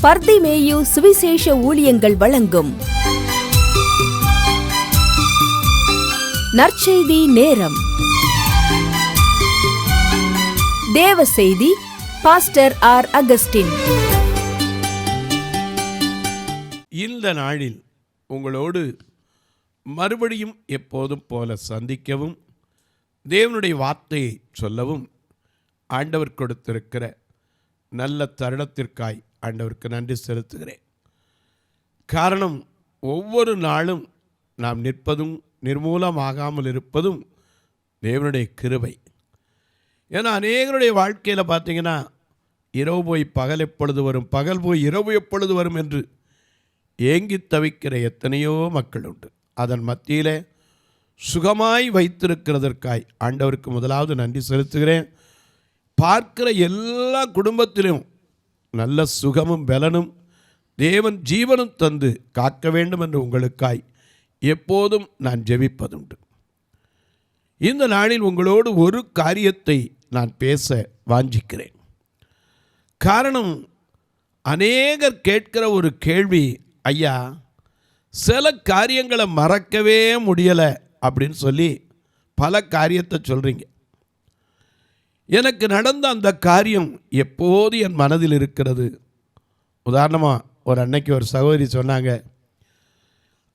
பர்திமேயு சுவிசேஷ ஊழியங்கள் வழங்கும் நற்செய்தி நேரம். தேவ செய்தி பாஸ்டர் ஆர். அகஸ்டின். இந்த நாளில் உங்களோடு மறுபடியும் எப்போதும் போல சந்திக்கவும் தேவனுடைய வார்த்தையை சொல்லவும் ஆண்டவர் கொடுத்திருக்கிற நல்ல தருணத்திற்காய் ஆண்டவருக்கு நன்றி செலுத்துகிறேன். காரணம், ஒவ்வொரு நாளும் நாம் நிற்பதும் நிர்மூலமாகாமல் இருப்பதும் தேவனுடைய கிருபை. ஏன்னா அநேகருடைய வாழ்க்கையில் பார்த்தீங்கன்னா, இரவு போய் பகல் எப்பொழுது வரும், பகல் போய் இரவு எப்பொழுது வரும் என்று ஏங்கி தவிக்கிற எத்தனையோ மக்கள் உண்டு. அதன் மத்தியில் சுகமாய் வைத்திருக்கிறதற்காய் ஆண்டவருக்கு முதலாவது நன்றி செலுத்துகிறேன். பார்க்கிற எல்லா குடும்பத்திலும் நல்ல சுகமும் பலனும் தேவன் ஜீவனும் தந்து காக்க வேண்டும் என்று உங்களுக்காய் எப்போதும் நான் ஜெபிப்பதுண்டு. இந்த நாளில் உங்களோடு ஒரு காரியத்தை நான் பேச வாஞ்சிக்கிறேன். காரணம், அநேகர் கேட்கிற ஒரு கேள்வி, ஐயா சில காரியங்களை மறக்கவே முடியலை அப்படின்னு சொல்லி பல காரியத்தை சொல்கிறீங்க. எனக்கு நடந்த அந்த காரியம் எப்போது என் மனதில் இருக்கிறது. உதாரணமாக ஒரு அன்னைக்கு ஒரு சகோதரி சொன்னாங்க,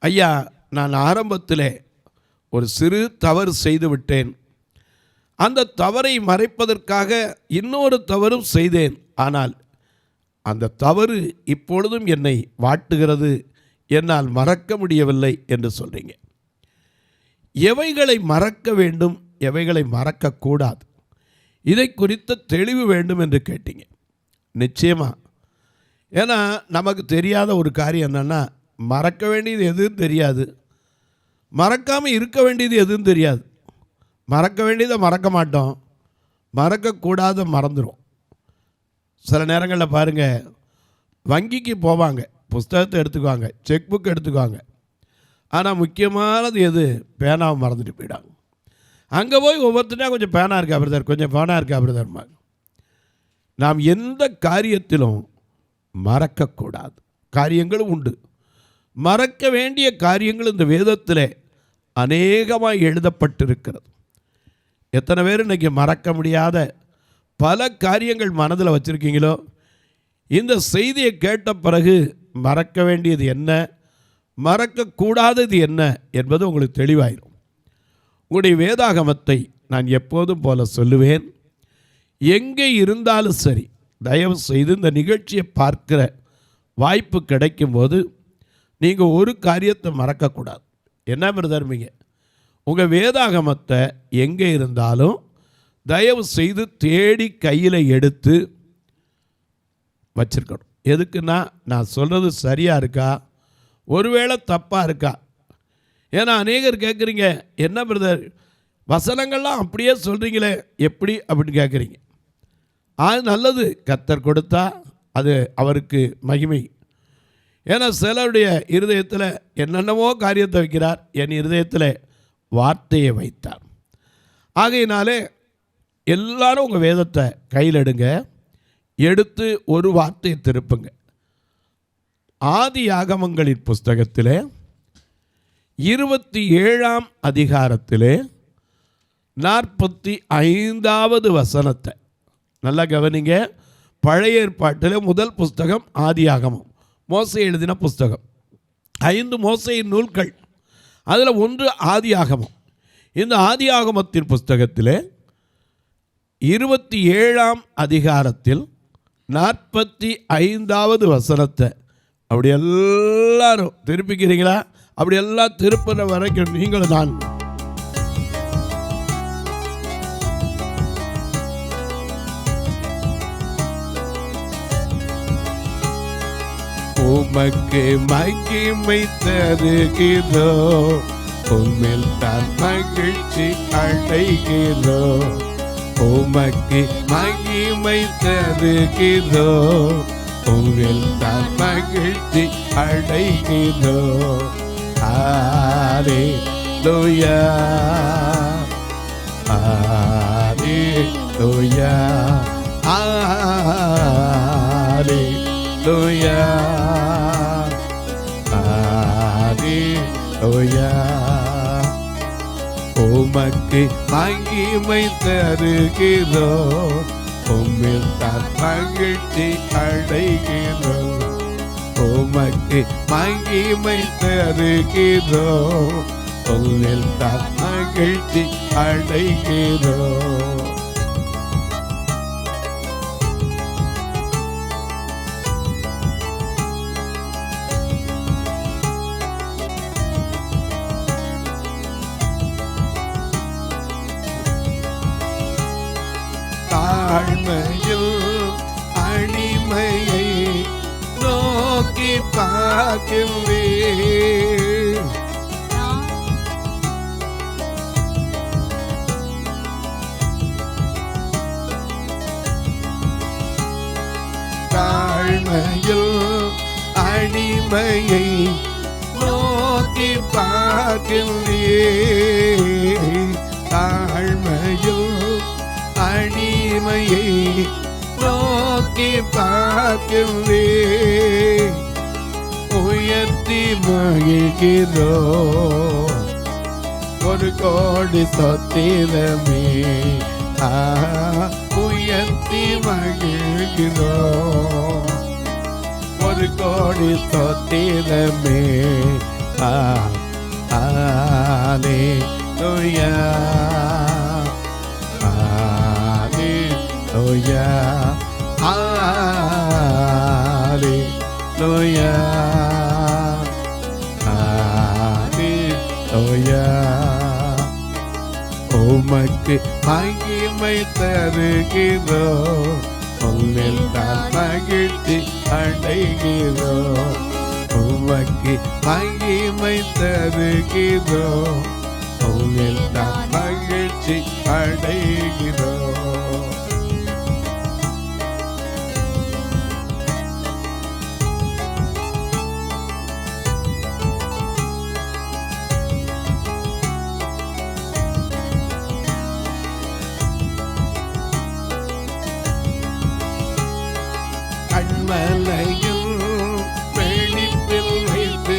ஐயா நான் ஆரம்பத்தில் ஒரு சிறு தவறு செய்து விட்டேன், அந்த தவறை மறைப்பதற்காக இன்னொரு தவறும் செய்தேன், ஆனால் அந்த தவறு இப்பொழுதும் என்னை வாட்டுகிறது, என்னால் மறக்க முடியவில்லை என்று சொல்கிறீங்க. எவைகளை மறக்க வேண்டும், எவைகளை மறக்கக்கூடாது, இதை குறித்த தெளிவு வேண்டும் என்று கேட்டீங்க. நிச்சயமாக, ஏன்னா நமக்கு தெரியாத ஒரு காரியம் என்னென்னா, மறக்க வேண்டியது எதுவும் தெரியாது, மறக்காமல் இருக்க வேண்டியது எதுவும் தெரியாது. மறக்க வேண்டியதை மறக்க மாட்டோம், மறக்கக்கூடாத மறந்துடும். சில நேரங்களில் பாருங்கள், வங்கிக்கு போவாங்க, புஸ்தகத்தை எடுத்துக்குவாங்க, செக் புக் எடுத்துக்குவாங்க, ஆனால் முக்கியமானது எது, பேனாவை மறந்துட்டு போயிடாங்க. அங்கே போய் ஒவ்வொருத்தனா கொஞ்சம் பேனா இருக்கா பிரதர், கொஞ்சம் பேனா இருக்கா பிரதர். நாம் எந்த காரியத்திலும் மறக்கக்கூடாது காரியங்களும் உண்டு. மறக்க வேண்டிய காரியங்கள் இந்த வேதத்தில் அநேகமாக எழுதப்பட்டிருக்கிறது. எத்தனை பேர் இன்றைக்கி மறக்க முடியாத பல காரியங்கள் மனதில் வச்சுருக்கீங்களோ, இந்த செய்தியை கேட்ட பிறகு மறக்க வேண்டியது என்ன, மறக்கக்கூடாதது என்ன என்பது உங்களுக்கு தெளிவாயிரும். உங்களுடைய வேதாகமத்தை நான் எப்போதும் போல சொல்லுவேன். எங்கே இருந்தாலும் சரி, தயவு செய்து இந்த நிகழ்ச்சியை பார்க்கிற வாய்ப்பு கிடைக்கும்போது நீங்கள் ஒரு காரியத்தை மறக்கக்கூடாது. என்ன பிரதர்மீங்க, உங்கள் வேதாகமத்தை எங்கே இருந்தாலும் தயவு செய்து தேடி கையில் எடுத்து வச்சிருக்கணும். எதுக்குன்னா, நான் சொல்கிறது சரியாக இருக்கா, ஒருவேளை தப்பாக இருக்கா. ஏன்னா அநேகர் கேட்குறீங்க, என்ன பிரதர் வசனங்கள்லாம் அப்படியே சொல்கிறீங்களே எப்படி அப்படின்னு கேட்குறீங்க. அது நல்லது, கர்த்தர் கொடுத்தா அது அவருக்கு மகிமை. ஏன்னா சிலருடைய இருதயத்தில் என்னென்னவோ காரியத்தை வைக்கிறார், என் இருதயத்தில் வார்த்தையை வைத்தார். ஆகையினாலே எல்லாரும் உங்கள் வேதத்தை கையில் எடுங்க, எடுத்து ஒரு வார்த்தையை திருப்புங்க. ஆதியாகமங்களின் புஸ்தகத்திலே 27ஆம் அதிகாரத்திலே 45வது வசனத்தை நல்லா கவனிங்க. பழைய ஏற்பாட்டில் முதல் புஸ்தகம் ஆதியாகமம், மோசே எழுதின புஸ்தகம். 5 மோசேயின் நூல்கள், அதில் ஒன்று ஆதியாகமம். இந்த ஆதியாகமத்தின் புஸ்தகத்தில் 27ஆம் அதிகாரத்தில் 45வது வசனத்தை அப்படி எல்லாரும் திருப்பிக்கிறீங்களா? அப்படி எல்லாம் திருப்பின வரைக்கும் நீங்களும் நான் உமக்கு மகிமை தருகிறோ, உம்மில் தான் மகிழ்ச்சி அடைகிறோ. உமக்கு மகிமை தருகிறோ, உம்மில் தான் மகிழ்ச்சி அடைகிறோ. ஹalleluya, ஹalleluya, ஹalleluya. ஹல்லேலூயா. உமக்கு மகிமை தருகிறோம், உம்மில் தான் மகிழ்ச்சி அடைகிறோம். உமக்கு மகிமை தருகிறோம், உம்மில் தான் மகிழ்ச்சி அடைகிறோம். தாழ்மையில் அடிமையை நோக்கி பார்க்கிறேன். தாழ்மையில் அடிமையை நோக்கி பார்க்கிறேன். தாழ்மையில் அடிமையை நோக்கி பார்க்கிறேன். உயர்த்தி மகிழ்கிறோம், ஒரு கோடி சொத்திரமே. உயர்த்தி மகிழ்கிறோம், ஒரு கோடி சொத்திரமே. ஹல்லேலூயா. Hallelujah, hallelujah, hallelujah. உமக்கு மகிமை தருகிறோம், உம்மில் தான் மகிழ்ச்சி அடைகிறோம். உமக்கு மகிமை தருகிறோம், உம்மில் தான் மகிழ்ச்சி அடைகிறோம். கண்மலையில் வெளிப்பில் வைத்து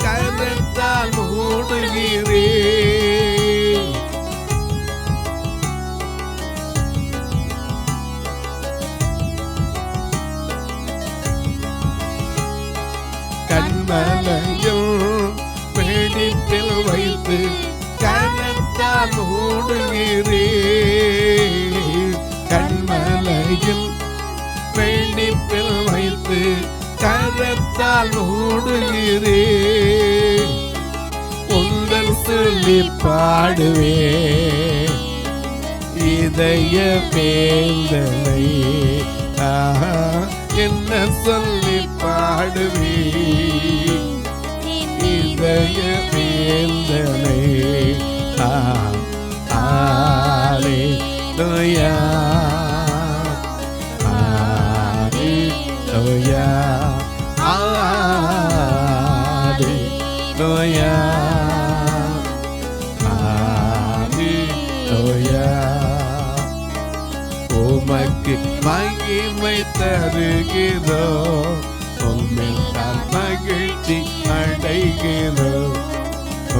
கரத்தால் மூடுகிறேன். கண்மலையில் வெளிப்பில் வைத்து கரத்தால் மூடுகிறேன். கண்மலையில் வெள்ளிப்பில் வைத்து கரத்தால் மூடுகிறேன். உங்கள் சொல்லி பாடுவே இதய வேந்தனை. என்ன சொல்லி பாடுவே இதய வேந்தனை. ஹல்லேலூயா. Hallelujah, hallelujah, hallelujah. உமக்கு மகிமை தருகிறோம், உம்மில் தான் மகிழ்ச்சி அடைகிறோம்.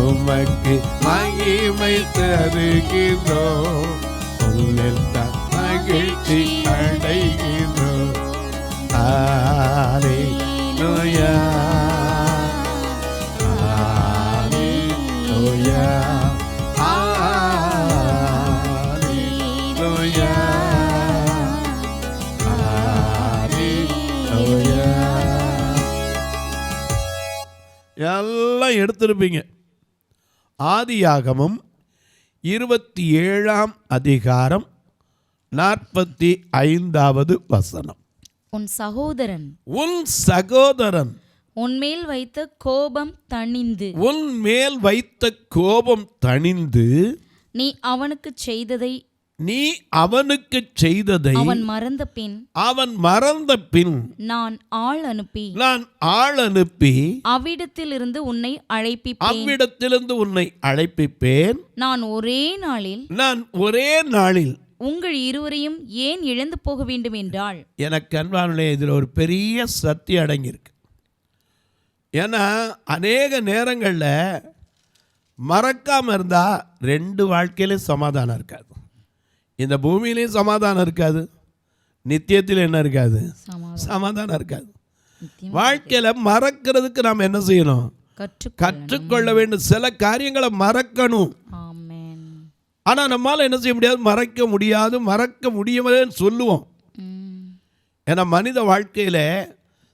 உமக்கு மகிமை தருகிறோம், உம்மில் தான் மகிழ்ச்சி அடைகிறோம். Hallelujah, hallelujah, hallelujah, hallelujah. எல்லாம் எடுத்திருப்பீங்க. ஆதியாகமம் 27ஆம் அதிகாரம் 45வது வசனம். உன் சகோதரன் உன்மேல் வைத்த கோபம் தணிந்து நீ அவனுக்கு செய்ததை அவன் மறந்த பின் நான் ஆள் அனுப்பி அவ்விடத்திலிருந்து உன்னை அழைப்பிப்பேன். நான் ஒரே நாளில் உங்கள் இருவரையும் ஏன் இழந்து போக வேண்டும் என்றால். எனக்கு அன்பானே, இதில் ஒரு பெரிய சத்தியம் அடங்கியிருக்கு. ஏன்னா அநேக நேரங்களில் மறக்காமல் இருந்தால் ரெண்டு வாழ்க்கையிலையும் சமாதானம் இருக்காது. இந்த பூமியிலையும் சமாதானம் இருக்காது, நித்தியத்தில் என்ன இருக்காது, சமாதானம் இருக்காது. வாழ்க்கையில் மறக்கிறதுக்கு நாம் என்ன செய்யணும்? கற்றுக்கொள்ள வேண்டும். சில காரியங்களை மறக்கணும். ஆனால் நம்மளால் என்ன செய்ய முடியாது? மறக்க முடியுமேன்னு சொல்லுவோம். ஏன்னா மனித வாழ்க்கையில்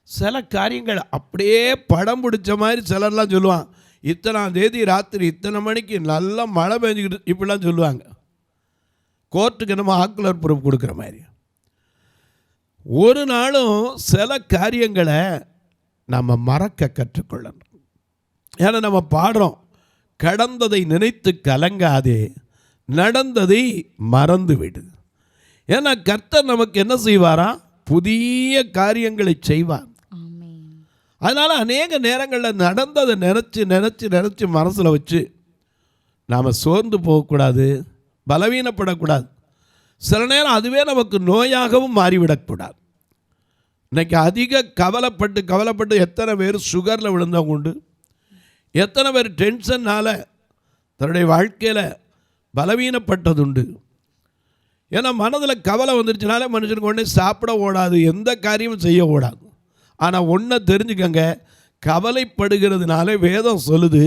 சில காரியங்கள் அப்படியே படம் பிடிச்ச மாதிரி சிலர்லாம் சொல்லுவான். இத்தனாம் தேதி ராத்திரி இத்தனை மணிக்கு நல்லா மழை பெஞ்சுக்கிட்டு இப்படிலாம் சொல்லுவாங்க. கோர்ட்டுக்கு நம்ம ஆக்குலர் ப்ரூஃப் கொடுக்குற மாதிரி. ஒரு நாளும் சில காரியங்களை நம்ம மறக்க கற்றுக்கொள்ளணும். ஏன்னா நம்ம பாடுறோம், கடந்ததை நினைத்து கலங்காதே, நடந்ததை மறந்து விடு. ஏன்னா கர்த்தர் நமக்கு என்ன செய்வாரா? புதிய காரியங்களை செய்வார். அதனால் அநேக நேரங்களில் நடந்ததை நினச்சி மனசில் வச்சு நாம் சோர்ந்து போகக்கூடாது, பலவீனப்படக்கூடாது. சில நேரம் அதுவே நமக்கு நோயாகவும் மாறிவிடக்கூடாது. இன்றைக்கி அதிக கவலைப்பட்டு எத்தனை பேர் சுகரில் விழுந்தவங்க உண்டு, எத்தனை பேர் டென்ஷன்னால் தன்னுடைய வாழ்க்கையில் பலவீனப்பட்டதுண்டு. ஏன்னா மனதில் கவலை வந்துருச்சுனாலே மனுஷனுக்கு உடனே சாப்பிட ஓடாது, எந்த காரியமும் செய்ய ஓடாது. ஆனால் ஒன்றை தெரிஞ்சுக்கங்க, கவலைப்படுகிறதுனால வேதம் சொல்லுது,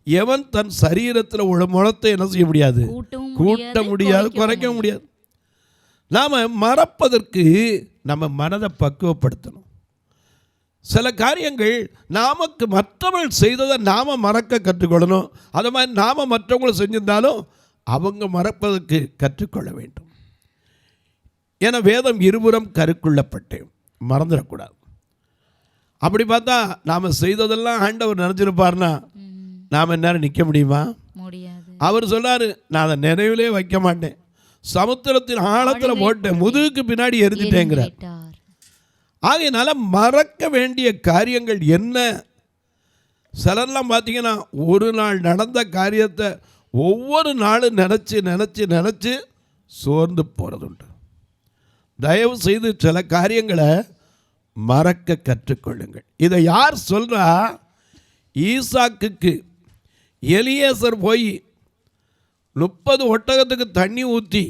எவன் தன் சரீரத்தில் உள்ள முளத்தை என்ன செய்ய முடியாது? கூட்ட முடியாது, குறைக்க முடியாது. நாம் மறப்பதற்கு நம்ம மனதை பக்குவப்படுத்தணும். சில காரியங்கள் நமக்கு மற்றவர்கள் செய்ததை நாம் மறக்க கற்றுக்கொள்ளணும். அது மாதிரி நாம் மற்றவங்களை செஞ்சிருந்தாலும் அவங்க மறப்பதற்கு கற்றுக்கொள்ள வேண்டும். ஏன்னா வேதம் இருபுறம் கருக்குள்ளப்பட்டேன், மறந்துடக்கூடாது. அப்படி பார்த்தா நாம் செய்ததெல்லாம் ஆண்டவர் நினச்சிருப்பார்னா நாம் எந்நேரம் நிற்க முடியுமா? முடியாது. அவர் சொன்னார், நான் அதை நினைவிலே வைக்க மாட்டேன், சமுத்திரத்தின் ஆழத்தில் போட்டேன், முதுகுக்கு பின்னாடி எரிஞ்சிட்டேங்கிறார். ஆகையினால மறக்க வேண்டிய காரியங்கள் என்ன? சிலர்லாம் பார்த்தீங்கன்னா ஒரு நாள் நடந்த காரியத்தை ஒவ்வொரு நாளும் நினச்சி சோர்ந்து போகிறதுண்டு. தயவு செய்து சில காரியங்களை மறக்க கற்றுக்கொள்ளுங்கள். இதை யார் சொல்கிறா? ஈசாக்குக்கு எலியேசர் போய் 30 ஒட்டகத்துக்கு தண்ணி ஊற்றி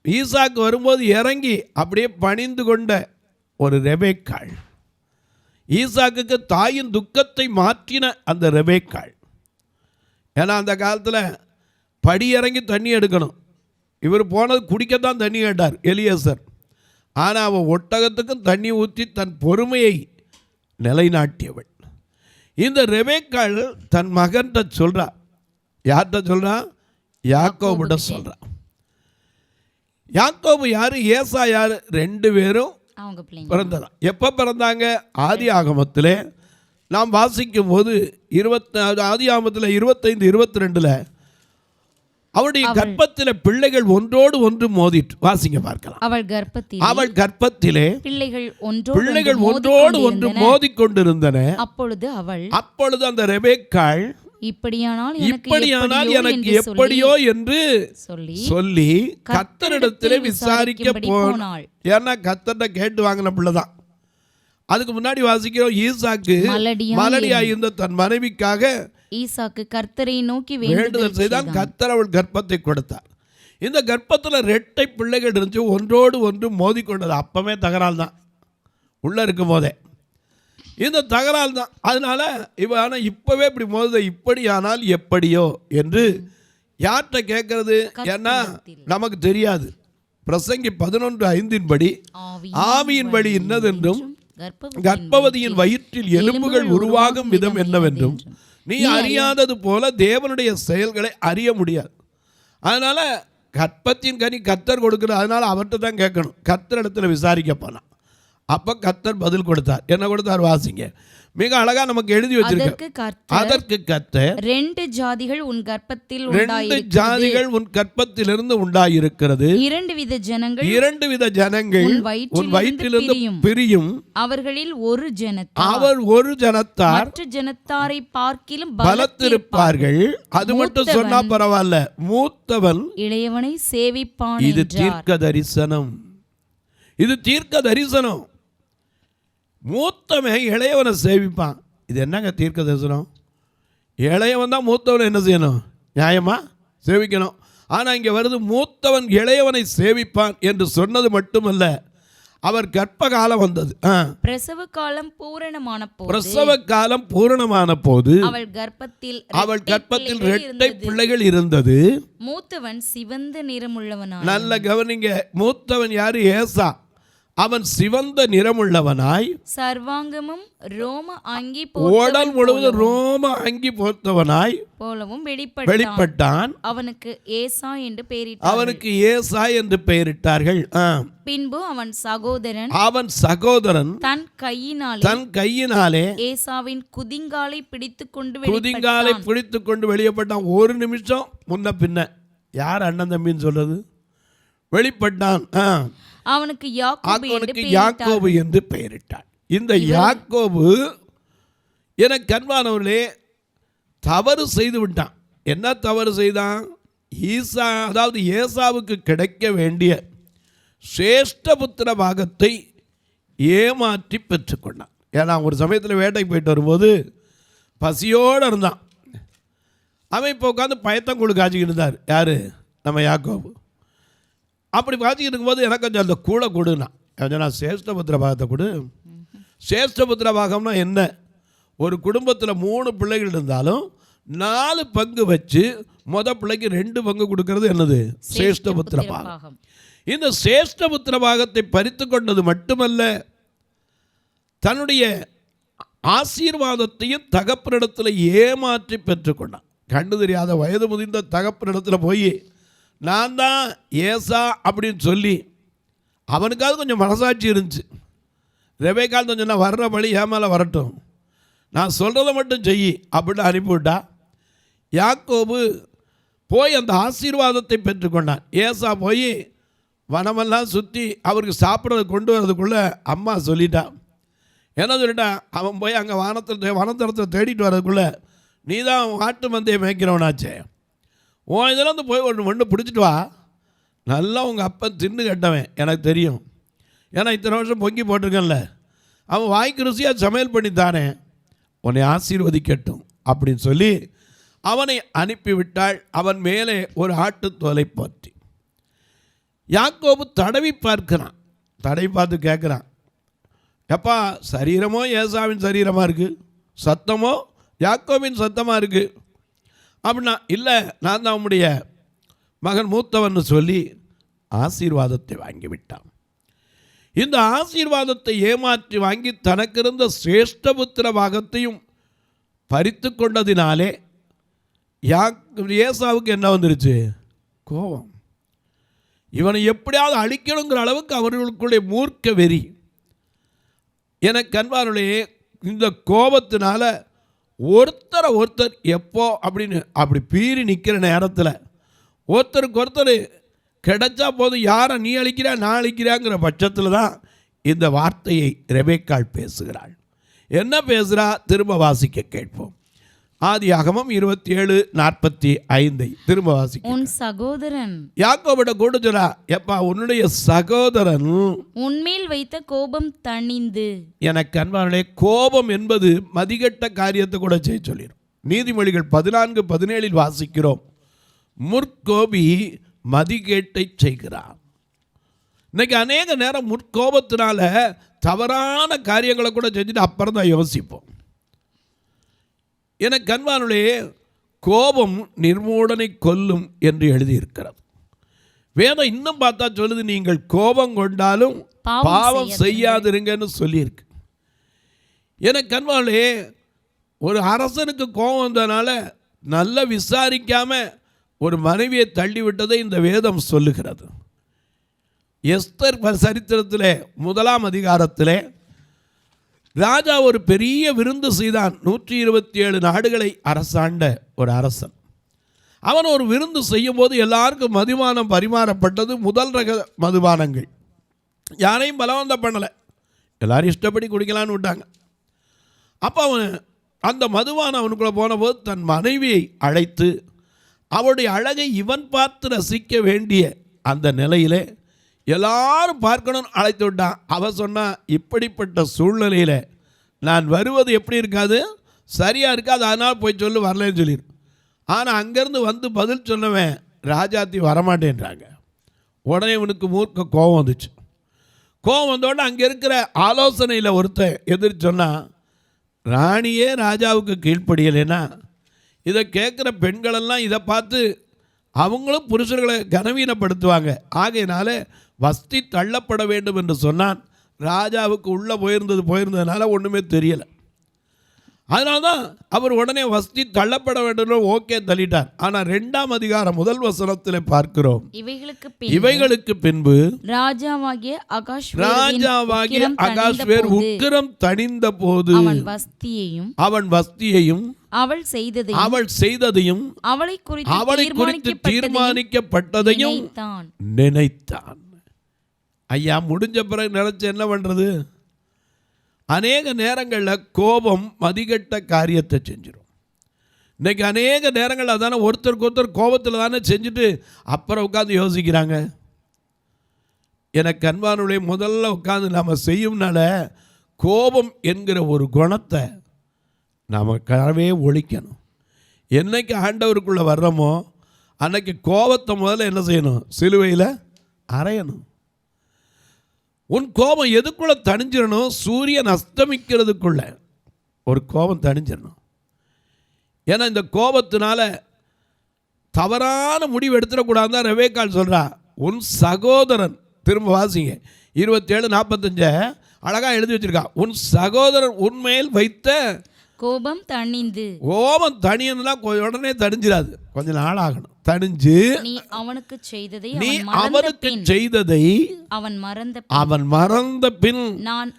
ஈசாக்கு வரும்போது இறங்கி அப்படியே பணிந்து கொண்ட ஒரு ரெபேக்காள், ஈசாக்குக்கு தாயின் துக்கத்தை மாற்றின அந்த ரெபேக்காள். ஏன்னா அந்த காலத்தில் படி இறங்கி தண்ணி எடுக்கணும். இவர் போனது குடிக்கத்தான் தண்ணி கேட்டார் எலியேசர். ஆனால் அவன் ஒட்டகத்துக்கும் தண்ணி ஊற்றி தன் பொறுமையை நிலைநாட்டியவள். இந்த ரெபேக்காள் தன் மகன்கிட்ட சொல்கிறா. யார்கிட்ட சொல்கிறா? யாக்கோபிட்ட சொல்கிறா. யாக்கோபு யார், ஏசா யார்? 2 பேரும் பிறந்ததான். எப்போ பிறந்தாங்க? ஆதி ஆகமத்தில் நாம் வாசிக்கும் போது ஆதி ஆகமத்தில் 25-22 அவருடைய கர்ப்பத்தில் பிள்ளைகள் ஒன்றோடு ஒன்று மோதிட்டு, வாசிங்க பார்க்கலாம். அவள் கர்ப்பத்திலே பிள்ளைகள் ஒன்றோடு ஒன்று மோதிக்கொண்டிருந்தன. அப்பொழுது அந்த ரெபேக்காள், இப்படியானால் எனக்கு எப்படியோ என்று சொல்லி கர்த்தரிடத்திலே விசாரிக்க போனாள். ஏன்னா கர்த்தர்கிட்ட கேட்டு வாங்கின பிள்ளைதான். அதுக்கு முன்னாடி வாசிக்கிறோம், ஈசாக்கு மலடியாயிருந்த தன் மனைவிக்காக ஈசாக்கு கர்த்தரை நோக்கி வேண்டுதல் செய்தான். கர்த்தர் அவள் கர்ப்பத்தை கொடுத்தார். இந்த கர்ப்பத்தில் 2 பிள்ளைகள் இருந்துச்சு, ஒன்றோடு ஒன்று மோதிக்கொண்டது. அப்பவே தகராறு தான் உள்ளே இருக்கும் போதே, இந்த தகராறு தான். அதனால ஆனால் இப்போவே இப்படி மோதுத, இப்படியானால் எப்படியோ என்று யார்கிட்ட கேட்கறது? ஏன்னா நமக்கு தெரியாது. பிரசங்கி 11:5 ஆவியின் வழி இன்னதென்றும் கர்ப்பவதியின் வயிற்றில் எலும்புகள் உருவாகும் விதம் என்னவென்றும் நீ அறியாதது போல தேவனுடைய செயல்களை அறிய முடியாது. அதனால் கர்ப்பத்தின் கனி கர்த்தர் கொடுக்குற, அதனால் அவர்கிட்ட தான் கேட்கணும். கர்த்தர் இடத்துல விசாரிக்க போனான். அப்ப கர்த்தர் பதில் கொடுத்தார். என்ன கொடுத்தார் வாசிங்க. மிக அழகா நமக்கு எழுதி வச்சிருக்க. அதற்கு கர்த்தர், 2 ஜாதிகள் உன் கர்ப்பத்தில் 2 ஜாதிகள் உன் கர்ப்பத்திலிருந்து உண்டாயிருக்கிறது. 2 வித ஜனங்கள் 2 வித ஜனங்கள் உன் வயிற்றிலிருந்து பிரியும். அவர்களில் ஒரு ஜனத்தார் அவர் ஒரு ஜனத்தார் மற்ற ஜனத்தாரை பார்க்கிலும் பலத்திருப்பார்கள். அது மட்டும் சொன்னா பரவாயில்ல, மூத்தவன் இளையவனை சேவிப்பான். இது தீர்க்க தரிசனம். இது தீர்க்க தரிசனம். மூத்தவன் இளையவனை சேவிப்பான். இது என்னங்க தீர்க்க தரிசனம்? இளையவன் தான் மூத்தவனை என்ன செய்யணும்? நியாயமா சேவிக்கணும். ஆனால் இங்கே வருது, மூத்தவன் இளையவனை சேவிப்பான் என்று சொன்னது மட்டுமல்ல, அவர் கர்ப்ப காலம் வந்தது. பிரசவ காலம் பூரணமான போது, பிரசவ காலம் பூரணமான போது அவள் கர்ப்பத்தில் 2 பிள்ளைகள் இருந்தது. மூத்தவன் சிவந்த நிறமுள்ளவனாய், நல்ல கவனிங்க, மூத்தவன் யாரு? ஏசா. அவன் சிவந்த நிறமுள்ளவனாய், சர்வாங்கமும் ரோம அங்கி உடல் முழுவதும் ரோம அங்கி போர்த்தவனாய் போலவும் வெளிப்பட்டான். அவனுக்கு ஏசா என்று பெயரிட்டார்கள். அவனுக்கு ஏசா என்று பெயரிட்டார்கள். பின்பு அவன் சகோதரன் தன் கையினாலே ஏசாவின் குதிங்காலை பிடித்துக்கொண்டு வெளியப்பட்டான். ஒரு நிமிஷம் முன்ன பின்ன யார் அண்ணன் தம்பின்னு சொல்றது? வெளிப்பட்டான். அவனுக்கு யாக்கோபு என்று பெயரிட்டான். இந்த யாக்கோபு எனக்கு அன்பானவர்களே தவறு செய்து விட்டான். என்ன தவறு செய்தான்? அதாவது ஏசாவுக்கு கிடைக்க வேண்டிய சிரேஷ்ட புத்திர பாகத்தை ஏமாற்றி பெற்றுக்கொண்டான். ஏன்னா ஒரு சமயத்தில் வேட்டைக்கு போயிட்டு வரும்போது பசியோடு இருந்தான். அவன் இப்போ உட்காந்து பயத்தங்குழு காய்ச்சிக்கிட்டு இருந்தார். யார்? நம்ம யாக்கோபு. அப்படி காய்ச்சிக்கிட்டு இருக்கும்போது எனக்கு கொஞ்சம் அந்த கூடை கொடுனா, நான் சேஷ்டபுத்திர பாகத்தை கொடு. சேஷ்டபுத்திர பாகம்னா என்ன? ஒரு குடும்பத்தில் 3 பிள்ளைகள் இருந்தாலும் 4 பங்கு வச்சு பிள்ளைக்கு 2 பங்கு கொடுக்கறது என்னது? சேஷ்டபுத்திர பாகம். இந்த சேஷ்டபுத்திர பாகத்தை பறித்து கொண்டது மட்டுமல்ல, தன்னுடைய ஆசீர்வாதத்தையும் தகப்பனிடத்தில் ஏமாற்றி பெற்றுக்கொண்டான். கண்டு தெரியாத வயது முதிர்ந்த தகப்பனிடத்தில் போய் நான் தான் ஏசா அப்படின்னு சொல்லி, அவனுக்காவது கொஞ்சம் மனசாட்சி இருந்துச்சு. ரெபேக்கால் கொஞ்சம் நான் வர்ற வழி ஏமால வரட்டும், நான் சொல்கிறத மட்டும் செய் அப்படின்னு அனுப்பிவிட்டா. யாக்கோபு போய் அந்த ஆசீர்வாதத்தை பெற்றுக்கொண்டான். ஏசா போய் வனமெல்லாம் சுற்றி அவருக்கு சாப்பிட்றது கொண்டு வர்றதுக்குள்ளே அம்மா சொல்லிட்டான். என்ன சொல்லிட்டான்? அவன் போய் அங்கே வனத்தரத்தை தேடிட்டு வர்றதுக்குள்ளே நீ தான் மாட்டு மந்தையை மேய்க்கிறவனாச்சே, உன் இதெல்லாம் வந்து போய் ஒன்று பிடிச்சிட்டு வா. நல்லா உங்கள் அப்பன் தின்னு கட்டவன் எனக்கு தெரியும், ஏன்னா இத்தனை வருஷம் பொங்கி போட்டிருக்கேன்ல, அவன் வாய்க்கு ருசியாக சமையல் பண்ணித்தானே, உன்னை ஆசீர்வதிக்கட்டும் அப்படின்னு சொல்லி அவனை அனுப்பிவிட்டாள். அவன் மேலே ஒரு ஆட்டுத்தோலை போற்றி. யாக்கோபு தடவி பார்க்கிறான். தடவி பார்த்து கேட்குறான், எப்பா சரீரமோ ஏசாவின் சரீரமாக இருக்குது, சத்தமோ யாக்கோபின் சத்தமாக இருக்குது அப்படின்னா, இல்லை நான் தான் உம்முடைய மகன் மூத்தவன் சொல்லி ஆசீர்வாதத்தை வாங்கிவிட்டான். இந்த ஆசீர்வாதத்தை ஏமாற்றி வாங்கி தனக்கு இருந்த சிரேஷ்டபுத்திர பாகத்தையும் பறித்து கொண்டதினாலே ஏசாவுக்கு என்ன வந்துருச்சு? கோபம். இவனை எப்படியாவது அழிக்கணுங்கிற அளவுக்கு அவர்களுக்குள்ளே மூர்க்க வெறி. எனக்கு அன்பார்களே, இந்த கோபத்தினால ஒருத்தர் எப்போ அப்படி பீறி நிற்கிற நேரத்தில் ஒருத்தருக்கு ஒருத்தர் கிடைச்சா போதும், யாரை நீ அழிக்கிறா நான் அழிக்கிறாங்கிற பட்சத்தில் தான் இந்த வார்த்தையை ரெபேக்காள் பேசுகிறாள். என்ன பேசுகிறா? திரும்ப வாசிக்க கேட்போம். ஆதியாகமம் 27:45 திரும்ப வாசிக்க. உன் சகோதரன் யாக்கோபிட்ட கூட சொல்றா, எப்பா உன்னுடைய சகோதரன் உன்மேல் வைத்த கோபம் தணிந்து. எனக்கு அன்பார்களே, கோபம் என்பது மதிகட்ட காரியத்தை கூட செய்ய சொல்லிடும். நீதிமொழிகள் 14:17 வாசிக்கிறோம், முற்கோபி மதிகேட்டை செய்கிறார். இன்னைக்கு அநேக நேரம் முற்கோபத்தினால தவறான காரியங்களை கூட செஞ்சுட்டு அப்புறம் தான் யோசிப்போம். எனக்கு அன்பானுடைய கோபம் நிர்மூடனை கொல்லும் என்று எழுதியிருக்கிறது. வேதம் இன்னும் பார்த்தா சொல்லுது, நீங்கள் கோபம் கொண்டாலும் பாவம் செய்யாதிருங்கன்னு சொல்லியிருக்கு. எனக்கு அன்பானுடைய ஒரு அரசனுக்கு கோபம் வந்ததுனால நல்லா விசாரிக்காம ஒரு மனைவியை தள்ளி விட்டதை இந்த வேதம் சொல்லுகிறது. எஸ்தர் சரித்திரத்திலே 1ஆம் அதிகாரத்திலே ராஜா ஒரு பெரிய விருந்து செய்தான். 127 நாடுகளை அரசாண்ட ஒரு அரசன். அவன் ஒரு விருந்து செய்யும் போது எல்லாருக்கும் மதுபானம் பரிமாறப்பட்டது. முதல் ரக மதுபானங்கள். யாரையும் பலவந்தம் பண்ணலை, எல்லாரும் இஷ்டப்படி குடிக்கலான்னு விட்டாங்க. அப்போ அவன் அந்த மதுபானம் அவனுக்குள்ளே போனபோது தன் மனைவியை அழைத்து அவளுடைய அழகை இவன் பார்த்து ரசிக்க வேண்டிய அந்த நிலையிலே எல்லாரும் பார்க்கணும்னு அழைத்து விட்டான். அவன் சொன்னான், இப்படிப்பட்ட சூழ்நிலையில் நான் வருவது எப்படி இருக்காது, சரியாக இருக்காது, அதனால் போய் சொல்லு, வரலன்னு சொல்லிடு. ஆனால் அங்கேருந்து வந்து பதில் சொன்னவன் ராஜாத்தி வரமாட்டேன்றாங்க. உடனே இவனுக்கு மூர்க்க கோபம் வந்துச்சு. கோபம் வந்தோடனே அங்கே இருக்கிற ஆலோசனையில் ஒருத்தன் எதிர்த்து சொன்னால், ராணியே ராஜாவுக்கு கீழ்ப்படியலைன்னா இதை கேட்குற பெண்களெல்லாம் இதை பார்த்து அவங்களும் புருஷர்களை கனவீனப்படுத்துவாங்க. ஆகையினால வஸ்தி தள்ளப்பட வேண்டும் என்று சொன்னான். ராஜாவுக்கு உள்ளே போயிருந்ததுனால ஒன்றுமே தெரியலை. அதனால தான் அவர் உடனே வஸ்தி தள்ளப்பட வேண்டும் ஓகே தள்ளிட்டார். ஆனால் 2ஆம் அதிகாரம் 1 வசனத்தில் பார்க்கிறோம், இவைகளுக்கு பின்பு ராஜாவாகிய அகாஸ்வேர் உக்கிரம் தணிந்த போது அவன் வஸ்தியையும் அவள் செய்ததையும் அவளை குறித்து தீர்மானிக்கப்பட்டதையும் நினைத்தான். ஐயா, முடிஞ்ச பிறகு நினைச்சு என்ன பண்றது? அநேக நேரங்களில் கோபம் மதிகட்ட காரியத்தை செஞ்சிடும். இன்றைக்கி அநேக நேரங்கள் அதானே ஒருத்தருக்கு ஒருத்தர் கோபத்தில் தானே செஞ்சுட்டு அப்புறம் உட்காந்து யோசிக்கிறாங்க. எனக்கு அன்பானுடைய முதல்ல உட்காந்து நாம் செய்யும்னால கோபம் என்கிற ஒரு குணத்தை நாம் கனவே ஒழிக்கணும். என்னைக்கு ஆண்டவருக்குள்ளே வர்றோமோ அன்னைக்கு கோபத்தை முதல்ல என்ன செய்யணும்? சிலுவையில் அறையணும். உன் கோபம் எதுக்குள்ளே தணிஞ்சிடணும்? சூரியன் அஸ்தமிக்கிறதுக்குள்ள ஒரு கோபம் தணிஞ்சிடணும். ஏன்னா இந்த கோபத்தினால தவறான முடிவு எடுத்துடக்கூடாதுதான் ரெபேக்காள் சொல்கிறா. உன் சகோதரன், திரும்ப வாசிங்க 27:45 அழகாக எழுதி வச்சிருக்கா. உன் சகோதரன் உன்மேல் வைத்த கோபம் தணியன்னா உடனே தணிஞ்சிடாது, கொஞ்ச நாள் ஆகணும். தணிஞ்சு நீ அவனுக்கு செய்ததை அவன் மறந்த பின் நான்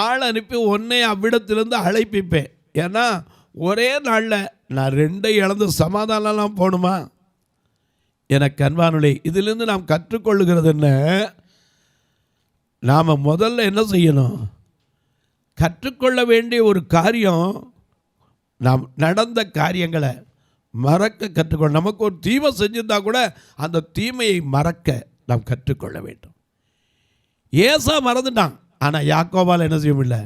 ஆள் அனுப்பி உன்னை அவ்விடத்திலிருந்து அழைப்பிப்பேன். ஏன்னா ஒரே நாளில் நான் 2 இழந்து சமாதானம்லாம் போகணுமா? எனக்கு அன்பானுளே, இதிலிருந்து நாம் கற்றுக்கொள்ளுகிறது என்ன? நாம் முதல்ல என்ன செய்யணும்? கற்றுக்கொள்ள வேண்டிய ஒரு காரியம், நாம் நடந்த காரியங்களை மறக்க கற்றுக்கொள்ள. நமக்கு ஒரு தீமை செஞ்சிருந்தா கூட அந்த தீமையை மறக்க நாம் கற்றுக்கொள்ள வேண்டும். ஏசா மறந்துட்டான், ஆனால் யாக்கோபால் என்ன செய்ய முடியல?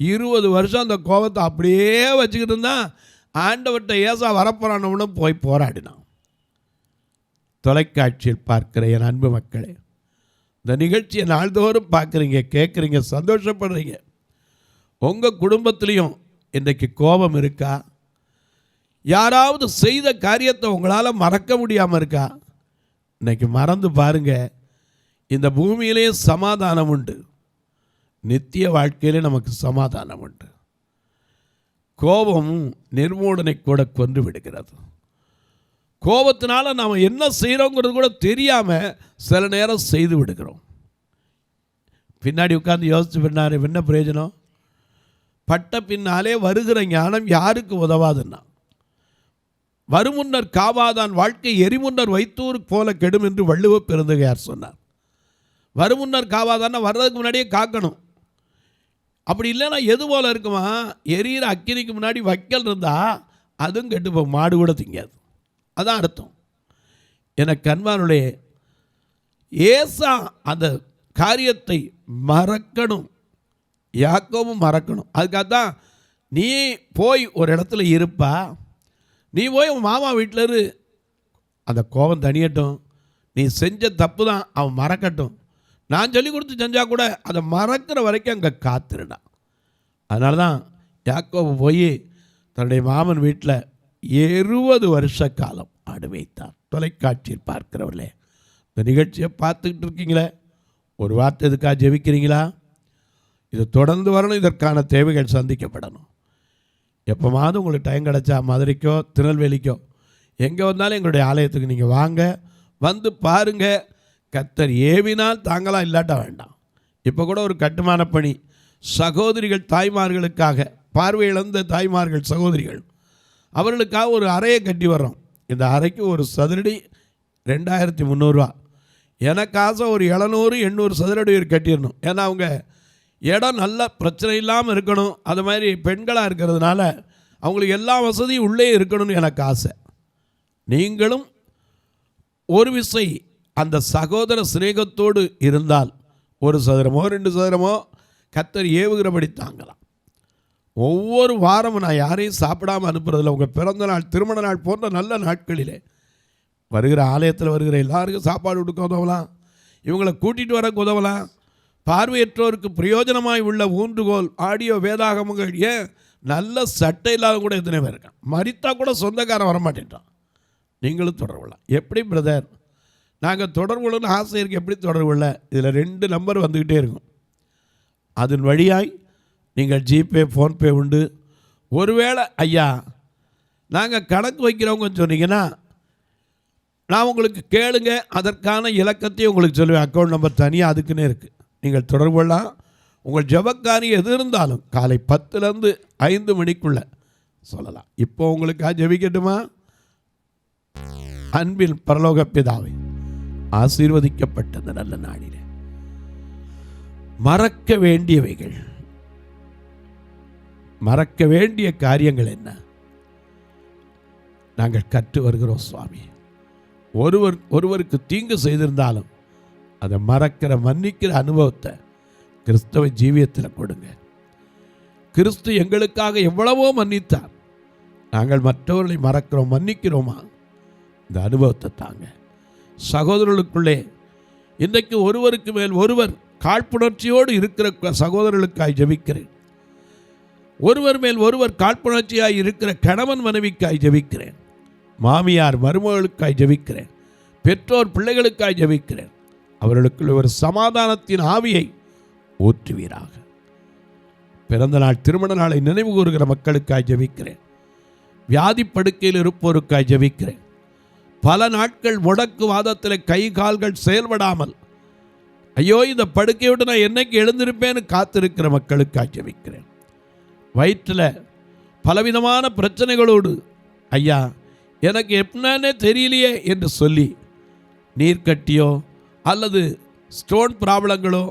20 வருஷம் அந்த கோபத்தை அப்படியே வச்சுக்கிட்டு இருந்தான். ஆண்டவர்கிட்ட ஏசா வரப்போறானவனு போய் போராடினான். தொலைக்காட்சியில் பார்க்கிற என் அன்பு மக்களே, இந்த நிகழ்ச்சியை நாள்தோறும் பார்க்குறீங்க, கேட்குறீங்க, சந்தோஷப்படுறீங்க. உங்கள் குடும்பத்திலையும் இன்றைக்கு கோபம் இருக்கா? யாராவது செய்த காரியத்தை உங்களால் மறக்க முடியாமல் இருக்கா? இன்றைக்கி மறந்து பாருங்க. இந்த பூமியிலேயே சமாதானம் உண்டு, நித்திய வாழ்க்கையிலே நமக்கு சமாதானம் உண்டு. கோபம் நிர்மூடனை கூட கொன்று விடுகிறது. கோபத்தினால நாம் என்ன செய்கிறோங்கிறது கூட தெரியாமல் சில நேரம் செய்து விடுகிறோம். பின்னாடி உட்காந்து யோசிச்சு பின்னாரு என்ன பிரயோஜனம்? பட்ட பின்னாலே வருகிற ஞானம் யாருக்கு உதவாதுன்னா, வருமுன்னர் காவாதான் வாழ்க்கை எரிமுன்னர் வைத்தூர் போல கெடும் என்று வள்ளுவ பெருந்தகையார் சொன்னார். வருமுன்னர் காவாதான்னா வர்றதுக்கு முன்னாடியே காக்கணும். அப்படி இல்லைன்னா எது போல் இருக்குமா? எரியிற அக்கினிக்கு முன்னாடி வைக்கல் இருந்தால் அதுவும் கெட்டு போகும், மாடு கூட திங்காது. அதான் அர்த்தம். எனக்கு அன்பானுடைய ஏசா அந்த காரியத்தை மறக்கணும், யாக்கோபும் மறக்கணும். அதுக்காகத்தான் நீ போய் ஒரு இடத்துல இருப்பா, நீ போய் உன் மாமா வீட்டில் இரு, அந்த கோபம் தணியட்டும், நீ செஞ்ச தப்பு தான் அவன் மறக்கட்டும், நான் சொல்லி கொடுத்து செஞ்சால் கூட அதை மறக்கிற வரைக்கும் அங்கே காத்துருடான். அதனால தான் யாக்கோபு போய் தன்னுடைய மாமன் வீட்டில் 20 வருஷ காலம் அனுபவித்தார். தொலைக்காட்சியில் பார்க்கிறவர்களே, இந்த நிகழ்ச்சியை பார்த்துக்கிட்டு இருக்கீங்களே, ஒரு வார்த்தை இதுக்காக ஜெபிக்கிறீங்களா? இது தொடர்ந்து வரணும், இதற்கான தேவைகள் சந்திக்கப்படணும். எப்போமாவது உங்களுக்கு டைம் கிடச்சா மதுரைக்கோ திருநெல்வேலிக்கோ எங்கே வந்தாலும் எங்களுடைய ஆலயத்துக்கு நீங்கள் வாங்க, வந்து பாருங்கள். கர்த்தர் ஏவினால் தாங்களா இல்லாட்டா வேண்டாம். இப்போ கூட ஒரு கட்டுமான பணி சகோதரிகள் தாய்மார்களுக்காக, பார்வை இழந்த தாய்மார்கள் சகோதரிகள், அவர்களுக்காக ஒரு அறையை கட்டி வர்றோம். இந்த அறைக்கு ஒரு சதுரடி 2300 ரூபா. எனக்கு ஆசை ஒரு 700-800 சதுரடி கட்டிடணும். ஏன்னா அவங்க இடம் நல்ல பிரச்சனை இல்லாமல் இருக்கணும். அது மாதிரி பெண்களாக இருக்கிறதுனால அவங்களுக்கு எல்லா வசதியும் உள்ளே இருக்கணும்னு எனக்கு ஆசை. நீங்களும் ஒரு விசை அந்த சகோதர சிநேகத்தோடு இருந்தால் 1 சதுரமோ 2 சதுரமோ கர்த்தர் ஏவுகிறபடி தாங்கலாம். ஒவ்வொரு வாரமும் நான் யாரையும் சாப்பிடாமல் அனுப்புறதில்ல. உங்கள் பிறந்த நாள், திருமண நாள் போன்ற நல்ல நாட்களிலே வருகிற ஆலயத்தில் வருகிற எல்லாருக்கும் சாப்பாடு கொடுக்க உதவலாம், இவங்களை கூட்டிகிட்டு வர உதவலாம். பார்வையற்றோருக்கு பிரயோஜனமாய் உள்ள ஊன்றுகோல், ஆடியோ, வேதாகமங்கள், ஏன் நல்ல சட்டை இல்லாத கூட எத்தனை பேர் இருக்கான். மரித்தா கூட சொந்தக்காரன் வரமாட்டேன்றான். நீங்களும் தொடர்பு கொள்ளலாம். எப்படி பிரதர் நாங்கள் தொடர்பு கொள்ளணும்னு ஆசை இருக்குது, எப்படி தொடர்பு கொள்ள? இதில் 2 நம்பர் வந்துக்கிட்டே இருக்கும். அதன் வழியாய் நீங்கள் ஜிபே, ஃபோன்பே உண்டு. ஒருவேளை ஐயா நாங்கள் கணக்கு வைக்கிறவங்க சொன்னீங்கன்னா நான் உங்களுக்கு கேளுங்க, அதற்கான இலக்கத்தையும் உங்களுக்கு சொல்லுவேன். அக்கௌண்ட் நம்பர் தனியாக அதுக்குன்னே இருக்குது. நீங்கள் தொடர்பு கொள்ளலாம். உங்கள் ஜெபக்காரி எது இருந்தாலும் காலை 10லேருந்து 5 மணிக்குள்ளே சொல்லலாம். இப்போ உங்களுக்கு ஜெபிக்கட்டுமா? அன்பில் பரலோக பிதாவே, ஆசீர்வதிக்கப்பட்ட அந்த நல்ல நாளிலே மறக்க வேண்டியவைகள், மறக்க வேண்டிய காரியங்கள் என்ன நாங்கள் கற்று வருகிறோம் சுவாமி. ஒருவருக்கு தீங்கு செய்திருந்தாலும் அதை மறக்கிற, மன்னிக்கிற அனுபவத்தை கிறிஸ்தவ ஜீவியத்தில் கொடுங்க. கிறிஸ்து எங்களுக்காக எவ்வளவோ மன்னித்தார். நாங்கள் மற்றவர்களை மறக்கிறோம், மன்னிக்கிறோமா? இந்த அனுபவத்தை தாங்க. சகோதரர்களுக்குள்ளே இன்றைக்கு ஒருவருக்கு மேல் ஒருவர் காழ்ப்புணர்ச்சியோடு இருக்கிற சகோதரர்களுக்காய் ஜெபிக்கிறேன். ஒருவர் மேல் ஒருவர் காழ்ப்புணர்ச்சியாய் இருக்கிற கணவன் மனைவிக்காய் ஜெபிக்கிறேன். மாமியார் மருமகளுக்காய் ஜெபிக்கிறேன். பெற்றோர் பிள்ளைகளுக்காய் ஜெபிக்கிறேன். அவர்களுக்குள்ள ஒரு சமாதானத்தின் ஆவியை ஊற்றுவீராக. பிறந்த நாள், திருமண நாளை நினைவு கூறுகிற மக்களுக்காய் ஜெபிக்கிறேன். வியாதி படுக்கையில் இருப்போருக்காய் ஜெபிக்கிறேன். பல நாட்கள் முடக்கு வாதத்தில் கை கால்கள் செயல்படாமல், ஐயோ இந்த படுக்கையை விட்டு நான் என்னைக்கு எழுந்திருப்பேன்னு காத்திருக்கிற மக்களுக்காய் ஜெபிக்கிறேன். வயிற்றில் பலவிதமான பிரச்சனைகளோடு, ஐயா எனக்கு எப்படின்னே தெரியலையே என்று சொல்லி நீர்க்கட்டியோ அல்லது ஸ்டோன் ப்ராப்ளங்களோ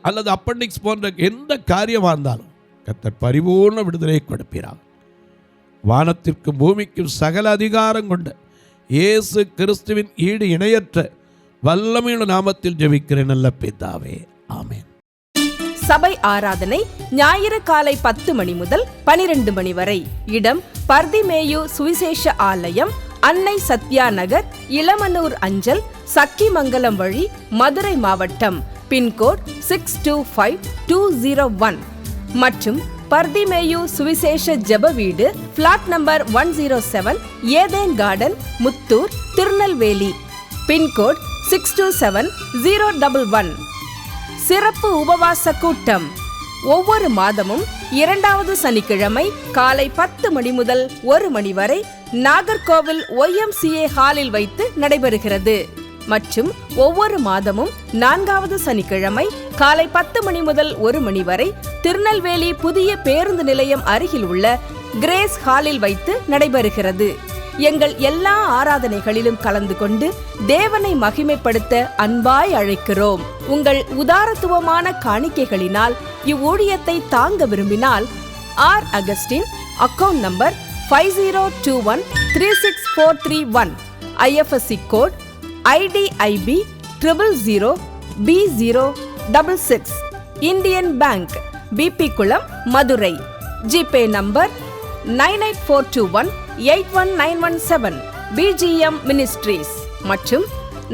அல்லது அப்பெண்டிக்ஸ் போன்ற எந்த காரியமாக இருந்தாலும் கர்த்தர் பரிபூர்ண விடுதலை கொடுப்பீராக. வானத்திற்கும் பூமிக்கும் சகல அதிகாரம் கொண்ட இயேசு கிறிஸ்துவின் ஈடு இணையற்ற வல்லமையுள்ள நாமத்தில் ஜெபிக்கிறேன் நல்ல பிதாவே, ஆமென். சபை ஆராதனை ஞாயிறு காலை 10 மணி முதல் 12 மணி வரை. இடம் பர்திமேயு சுவிசேஷ ஆலயம், அன்னை சத்யா நகர், இளமனூர் அஞ்சல், சக்கிமங்கலம் வழி, மதுரை மாவட்டம். பின்கோட் 625201 மற்றும் பர்திமேயு சுவிசேஷ ஜெப வீடு, plot number 107, Eden Garden, Muthur, Tirunelveli. Pincode 627011. சிறப்பு உபவாச கூட்டம் ஒவ்வொரு மாதமும் 2வது சனிக்கிழமை காலை 10 மணி முதல் 1 மணி வரை நாகர்கோவில் YMCA ஹாலில் வைத்து நடைபெறுகிறது. மற்றும் ஒவ்வொரு மாதமும் 4வது சனிக்கிழமை காலை 10 மணி முதல் 1 மணி வரை திருநெல்வேலி புதிய பேருந்து நிலையம் அருகில் உள்ள கிரேஸ் ஹாலில் வைத்து நடைபெறுகிறது. எங்கள் எல்லா ஆராதனைகளிலும் கலந்து கொண்டு தேவனை மகிமைப்படுத்த அன்பாய் அழைக்கிறோம். உங்கள் உதாரத்துவமான காணிக்கைகளினால் இவ்வூழியத்தை தாங்க விரும்பினால் R Augustine, account number 5021364331, IFSC code IDIB 000B066, Indian Bank, BP Kulam, Madurai. GPay number 9842181917, BGM ministries மற்றும்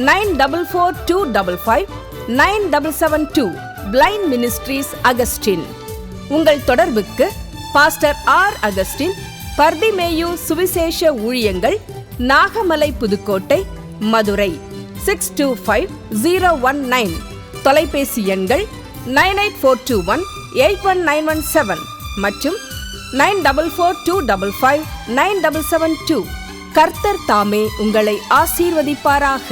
9442559772, பிளைண்ட் மினிஸ்ட்ரீஸ் அகஸ்டின். உங்கள் தொடர்புக்கு பாஸ்டர் ஆர் அகஸ்டின், பர்திமேயு சுவிசேஷ ஊழியங்கள், நாகமலை, புதுக்கோட்டை, மதுரை 625019. தொலைபேசி எண்கள் 9842181917 மற்றும் 9442559772. கர்த்தர் தாமே உங்களை ஆசீர்வதிப்பாராக.